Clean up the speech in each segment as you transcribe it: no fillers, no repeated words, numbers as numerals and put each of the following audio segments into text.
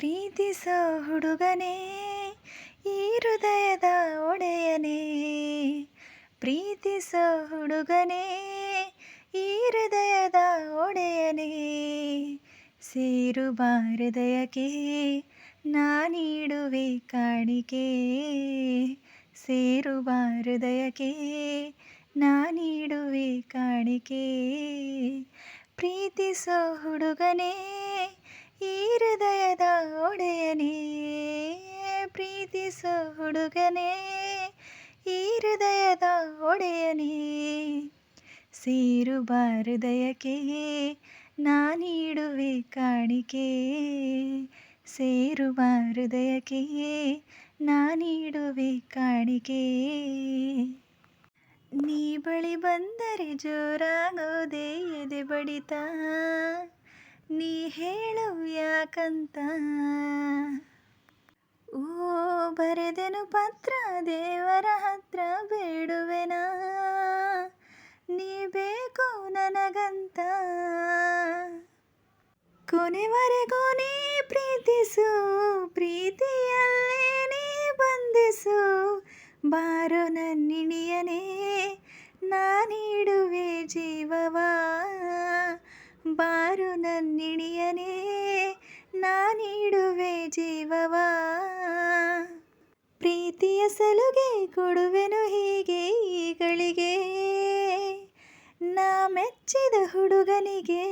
ಪ್ರೀತಿಸೋ ಹುಡುಗನೇ ಈ ಹೃದಯದ ಒಡೆಯನೇ, ಪ್ರೀತಿಸೋ ಹುಡುಗನೇ ಈ ಹೃದಯದ ಒಡೆಯನೇ, ಸೇರುವ ಹೃದಯಕ್ಕೆ ನಾನೀಡುವೆ ಕಾಣಿಕೆ, ಸೇರುವ ಹೃದಯಕ್ಕೆ ನಾನೀಡುವೆ ಕಾಣಿಕೆ. ಪ್ರೀತಿಸೋ ಹುಡುಗನೇ ಈ ಹೃದಯದ ಒಡೆಯನೇ, ಪ್ರೀತಿಸೋ ಹುಡುಗನೇ ಈ ಹೃದಯದ ಒಡೆಯನೇ, ಸೇರುವ ಹೃದಯಕ್ಕೆ ನಾನೀಡುವೆ ಕಾಣಿಕೆ, ಸೇರುವ ಹೃದಯಕ್ಕೆ ನಾನೀಡುವೆ ಕಾಣಿಕೆ. ನೀ ಬಳಿ ಬಂದರೆ ಜೋರಾಗೋದೆ ಎದೆ ಬಡಿತ, ನೀ ಹೇಳು ಯಾಕಂತ. ಓ ಬರೆದೆನು ಪತ್ರ ದೇವರ ಹತ್ರ ಬೇಡುವೆನಾ, ನೀ ಬೇಕು ನನಗಂತ. ಕೊನೆವರೆಗೂ ನೀ ಪ್ರೀತಿಸು, ಪ್ರೀತಿಯಲ್ಲೇ ನೀ ಬಂಧಿಸು, ಬಾರೋ ನನ್ನಿಣಿಯನೇ ನಾನೀಡುವೆ ಜೀವವಾ, ಬಾರೋ ನನ್ನಿಣಿಯನೇ ನಾನೀಡುವೆ ಜೀವವಾ. ಪ್ರೀತಿಯ ಸಲುಗೆ ಕೊಡುವೆನು ಹೀಗೆ ಈಗಳಿಗೆ, ನಾ ಮೆಚ್ಚಿದ ಹುಡುಗನಿಗೆ,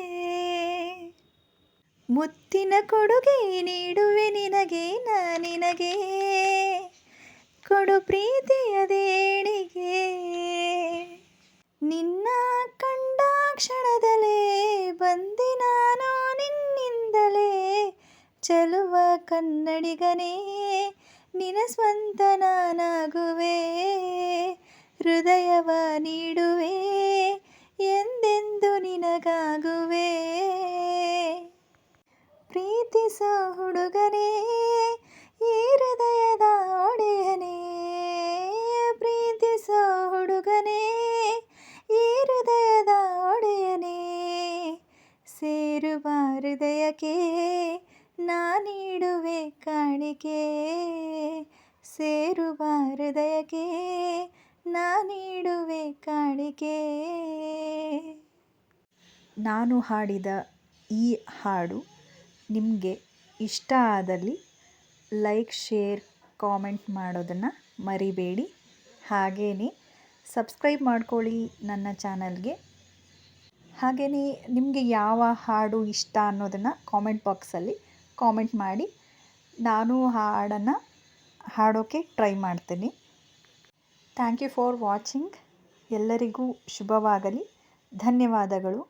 ಮುತ್ತಿನ ಕೊಡುಗೆ ನೀಡುವೆ ನಿನಗೆ ನಿನಗೆ, ಕೊಡು ಪ್ರೀತಿಯ ದೇಣಿಗೆ. ನಿನ್ನ ಕಂಡ ಕ್ಷಣದಲ್ಲೇ ಬಂದೆ ನಾನು ನಿನ್ನಿಂದಲೇ, ಚೆಲುವ ಕನ್ನಡಿಗನೇ ನಿನ ಸ್ವಂತ ನಾನಾಗುವೆ, ಹೃದಯವ ನೀಡುವೆ ಎಂದೆಂದು ನಿನಗಾಗುವೆ. ಪ್ರೀತಿಸೋ ಹುಡುಗನೇ ಈ ಹೃದಯದ ಒಡೆಯನೇ, ಪ್ರೀತಿಸೋ ಹುಡುಗನೇ ಈ ಹೃದಯದ ಒಡೆಯನೇ, ಸೇರುವ ಹೃದಯಕ್ಕೆ ನಾನೀಡುವೆ ಕಾಣಿಕೆ, ಸೇರುವ ಹೃದಯಕ್ಕೆ ನಾನೀಡುವೆ ಕಾಣಿಕೆ. ನಾನು ಹಾಡಿದ ಈ ಹಾಡು ನಿಮಗೆ ಇಷ್ಟ ಆದಲ್ಲಿ ಲೈಕ್, ಶೇರ್, ಕಾಮೆಂಟ್ ಮಾಡೋದನ್ನು ಮರಿಬೇಡಿ. ಹಾಗೆಯೇ ಸಬ್ಸ್ಕ್ರೈಬ್ ಮಾಡ್ಕೊಳ್ಳಿ ನನ್ನ ಚಾನಲ್ಗೆ. ಹಾಗೆಯೇ ನಿಮಗೆ ಯಾವ ಹಾಡು ಇಷ್ಟ ಅನ್ನೋದನ್ನು ಕಾಮೆಂಟ್ ಬಾಕ್ಸಲ್ಲಿ ಕಾಮೆಂಟ್ ಮಾಡಿ, ನಾನು ಹಾಡನ್ನು ಹಾಡೋಕ್ಕೆ ಟ್ರೈ ಮಾಡ್ತೀನಿ. Thank you for watching. ಎಲ್ಲರಿಗೂ ಶುಭವಾಗಲಿ. ಧನ್ಯವಾದಗಳು.